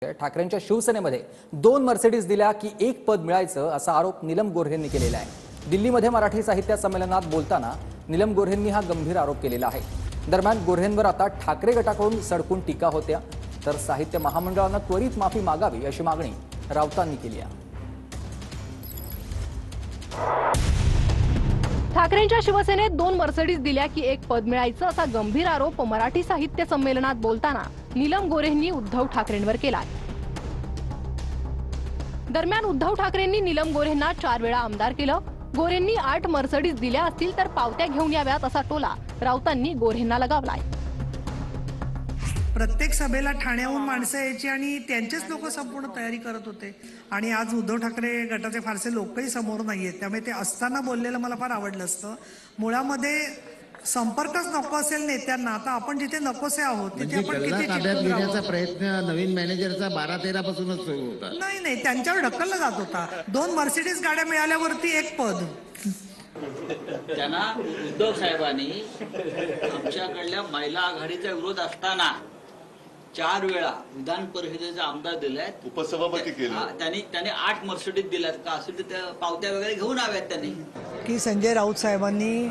ठाकरेंच्या शिवसेनेमध्ये 2 मर्सिडीज दिल्या की एक पद मिळायचं असा आरोप नीलम गोऱ्हेंनी केलेला आहे। दिल्लीमध्ये मराठी साहित्य संमेलनात बोलताना नीलम गोऱ्हेंनी हा गंभीर आरोप केलेला आहे। दरम्यान गोऱ्हेंवर आता ठाकरे गटाकडून सडकून टीका होत्या, तर साहित्य महामंडळानं त्वरित माफी मागावी अशी मागणी राऊतांनी केली आहे। ठाकरेंच्या शिवसेनेत 2 मर्सिडीज दिल्या की एक पद मिळायचं असा गंभीर आरोप मराठी साहित्य संमेलनात बोलताना नीलम गोऱ्हेंनी उद्धव ठाकरेंवर केला। दरम्यान उद्धव ठाकरेंनी नीलम गोऱ्हेंना 4 वेळा आमदार केलं। गोऱ्हेंनी 8 मर्सिडीज दिल्या असतील तर पावत्या घेऊन याव्यात असा टोला राऊतांनी गोऱ्हेंना लगावलाय। प्रत्येक सभेला ठाण्याहून माणसं यायची आणि त्यांचेच लोक संपूर्ण तयारी करत होते आणि आज उद्धव ठाकरे गटाचे फारसे लोकही समोर नाहीयेत, त्यामुळे ते असताना बोललेलं मला फार आवडलं असतं। मुळामध्ये संपर्कच नको असेल नेत्यांना, आता आपण जिथे नकोसे आहोत तिथे आपण किती ताब्यात घेण्याचा प्रयत्न नवीन मॅनेजरचा 12-13 पासूनच सुरू होता। नाही त्यांच्यावर ढकलला जात होता। 2 मर्सिडीज गाड्या मिळाल्यावरती एक पद। त्यांना उद्धव साहेबांनी आमच्याकडल्या महिला आघाडीचा विरोध असताना 4 वेळा विधान परिषदेचा आमदार दिलाय, उपसभापती केले। त्यांनी 8 मर्सिडीज दिल्यात का असं त्या पावत्या वगैरे घेऊन आव्यात त्यांनी की संजय राऊत साहेबांनी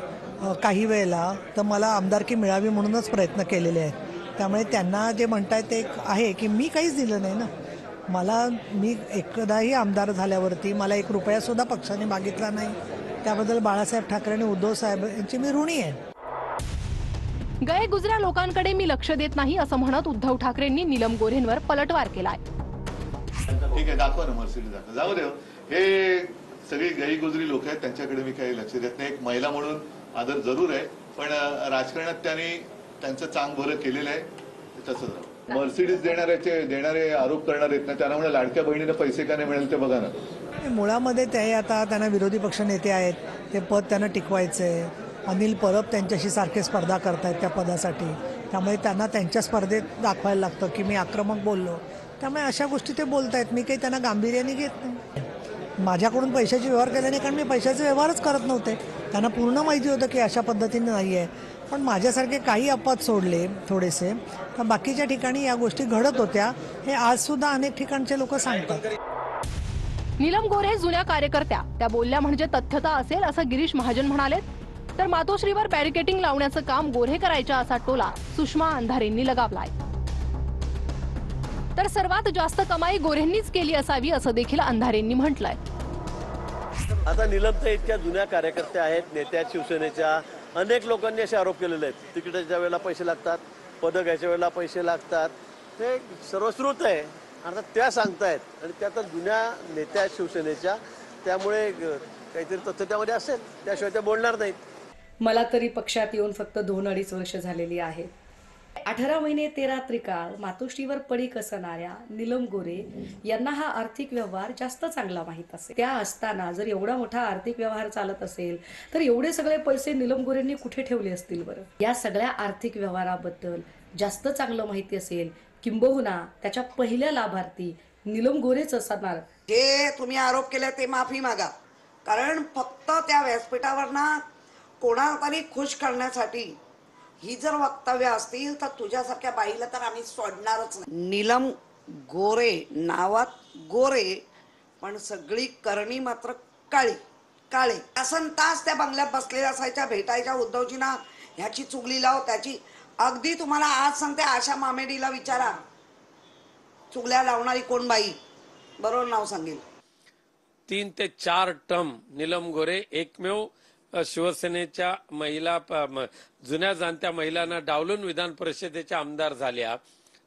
काही वेळेला तर मला आमदारकी मिळावी म्हणूनच प्रयत्न केलेले आहेत। त्यामुळे त्यांना जे म्हणतायत ते आहे की मी काहीच दिलं नाही ना, मी एकदाही आमदार झाल्यावरती मला 1 रुपया सुद्धा पक्षाने मागितला नाही। त्याबद्दल बाळासाहेब ठाकरे आणि उद्धव साहेब यांची मी ऋणी आहे। गए गुजऱ्या लोकांकडे मी लक्ष देत नाही असं म्हणत उद्धव ठाकरेंनी नीलम गोऱ्हेंवर पलटवार केलाय। ठीक आहे, दाखवा ना मर्सिडीज, जाऊ दे। हे सगळी गईगुजरी लोक आहेत, त्यांच्याकडे मी काही लक्ष देत नाही। एक महिला म्हणून आदर जरूर आहे, पण राजकारणात त्यांनी त्यांचं चांग भलं केलेलं आहे, तसंच मर्सिडीज देणारे आरोप करणार आहेत ना, त्यांना म्हणा लाडक्या बहिणीला पैसे का नाही मिळेल ते बघा ना। मुळामध्ये ते आता त्यांना विरोधी पक्ष नेते आहेत, ते पद त्यांना टिकवायचंय। अनिल परब त्यांच्याशी सारखे स्पर्धा करतायत त्या पदासाठी, त्यामुळे त्यांना त्यांच्या स्पर्धेत दाखवायला लागतं की मी आक्रमक बोललो, त्यामुळे अशा गोष्टी ते बोलतायत। मी काही त्यांना गांभीर्याने घेत नाही। माझ्याकडून पैशाचे व्यवहार केले नाही, कारण मी पैशाचे व्यवहारच करत नव्हते। त्यांना पूर्ण माहिती होतं की अशा पद्धतीने नाही आहे, पण माझ्यासारखे काही अपवाद सोडले थोडेसे, तर बाकीच्या ठिकाणी या गोष्टी घडत होत्या। हे आज सुद्धा अनेक ठिकाणचे लोक सांगतात। नीलम गोऱ्हे जुन्या कार्यकर्त्या, त्या बोलल्या म्हणजे तथ्यता असेल असं गिरीश महाजन म्हणाले, तर मातोश्रीवर बॅरिकेटिंग लावण्याचं काम गोऱ्हे करायच्या असा टोला सुषमा अंधारेंनी लगावलाय। तर सर्वात जास्त कमाई गोऱ्हेंनीच केली असावी असं देखील अंधारेंनी म्हटलंय। आता नीलम तर इतक्या जुन्या कार्यकर्त्या आहेत, नेत्या शिवसेनेच्या। अनेक लोकांनी असे आरोप केलेले आहेत, तिकिटाच्या वेळेला पैसे लागतात, पदक घ्यायच्या वेळेला पैसे लागतात, ते सर्वश्रुत आहे। आता त्या सांगतायत आणि त्या तर जुन्या नेत्या शिवसेनेच्या, त्यामुळे काहीतरी तथ्य त्यामध्ये असेल, त्याशिवाय त्या बोलणार नाहीत। मला तरी पक्षात येऊन फक्त 2-2.5 वर्ष झालेली आहेत। 18 महिने 13 त्रिकाळ मातोश्रीवर पडी कसणाऱ्या नीलम गोऱ्हे यांना हा आर्थिक व्यवहार जास्त चांगला माहीत असेल। त्या असताना जर एवढा मोठा आर्थिक व्यवहार चालत असेल तर एवढे सगळे पैसे नीलम गोऱ्हेंनी कुठे ठेवले असतील बरं? या सगळ्या आर्थिक व्यवहाराबद्दल जास्त चांगलं माहिती असेल, किंबहुना त्याच्या पहिल्या लाभार्थी नीलम गोऱ्हेच असणार। जे तुम्ही आरोप केले ते माफी मागा, कारण फक्त त्या व्यासपीठावर ना कोणाला तरी खुश करण्यासाठी ही जर वक्तव्य असतील तर तुझ्यासारख्या बाईला तर आम्ही सोडणारच नाही। नीलम गोरे नावात गोरे, पण सगळी करणी मात्र काळी काळे। तासन तास त्या बंगल्यात बसलेल्या असायच्या, भेटायच्या उद्धवजींना, ह्याची चुगली लाव त्याची। अगदी तुम्हाला आज सांगते, आशा मामेडीला विचारा चुगल्या लावणारी कोण बाई, बरोबर नाव सांगेल। 3 ते 4 टर्म नीलम गोऱ्हे एकमेव शिवसेनेच्या महिला जुन्या जाणत्या महिलांना डावलून विधान परिषदेच्या आमदार झाल्या,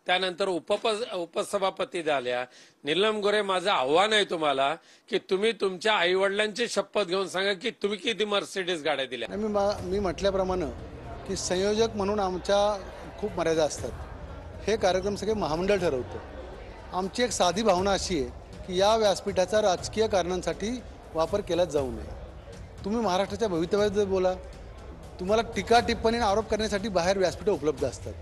त्यानंतर उपसभापती झाल्या। नीलम गोऱ्हे, माझं आव्हान आहे तुम्हाला की तुम्ही तुमच्या आई वडिलांची शपथ घेऊन सांगा की तुम्ही किती मर्सिडीज गाड्या दिल्या। मी म्हटल्याप्रमाणे की संयोजक म्हणून आमच्या खूप मर्यादा असतात। हे कार्यक्रम सगळे महामंडळ ठरवतं। आमची एक साधी भावना अशी आहे की या व्यासपीठाचा राजकीय कारणांसाठी वापर केला जाऊ नये। तुम्ही महाराष्ट्राच्या भवितव्यात बोला, तुम्हाला टीका टिप्पणी आरोप करण्यासाठी बाहेर व्यासपीठं उपलब्ध असतात।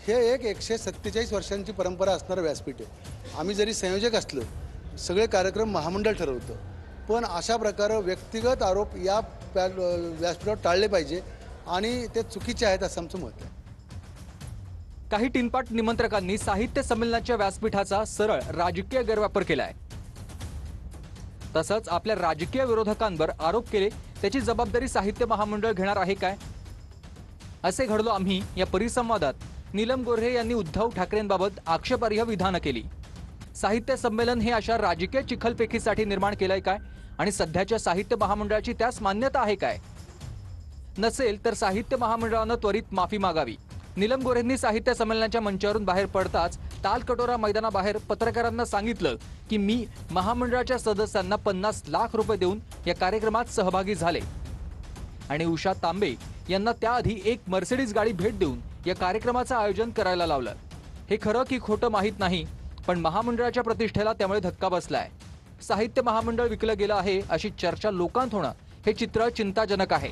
हे एक 147 वर्षांची परंपरा असणारं व्यासपीठ आहे। आम्ही जरी संयोजक असलो, सगळे कार्यक्रम महामंडळ ठरवतं, पण अशा प्रकारे व्यक्तिगत आरोप या व्यासपीठावर टाळले पाहिजे आणि ते चुकीचे आहेत असं आमचं मत आहे। काही टिनपाट निमंत्रकांनी साहित्य संमेलनाच्या व्यासपीठाचा सरळ राजकीय गैरवापर केलाय. तसंच आपल्या राजकीय विरोधकांवर आरोप केले त्याची जबाबदारी साहित्य महामंडळ घेणार आहे काय? असे घडलो आम्ही या परिसंवादात नीलम गोऱ्हे यांनी उद्धव ठाकरेंबाबत आक्षेपार्ह विधानं केली. साहित्य संमेलन हे अशा राजकीय चिखलफेकीसाठी निर्माण केलंय काय आणि सध्याच्या साहित्य महामंडळाची त्यास मान्यता आहे काय? नसेल तर साहित्य महामंडळानं त्वरित माफी मागावी. नीलम गोऱ्हेंनी साहित्य संमेलनाच्या मंचावरून बाहेर पडताच तालकटोरा मैदानाबाहेर पत्रकारांना सांगितलं की मी महामंडळाच्या सदस्यांना 50 लाख रुपये देऊन या कार्यक्रमात सहभागी झाले आणि उषा तांबे यांना त्याआधी एक मर्सिडीज गाडी भेट देऊन या कार्यक्रमाचं आयोजन करायला लावलं. हे खरं की खोटं माहीत नाही, पण महामंडळाच्या प्रतिष्ठेला त्यामुळे धक्का बसलाय. साहित्य महामंडळ विकलं गेलं आहे अशी चर्चा लोकांत होणं हे चित्र चिंताजनक आहे.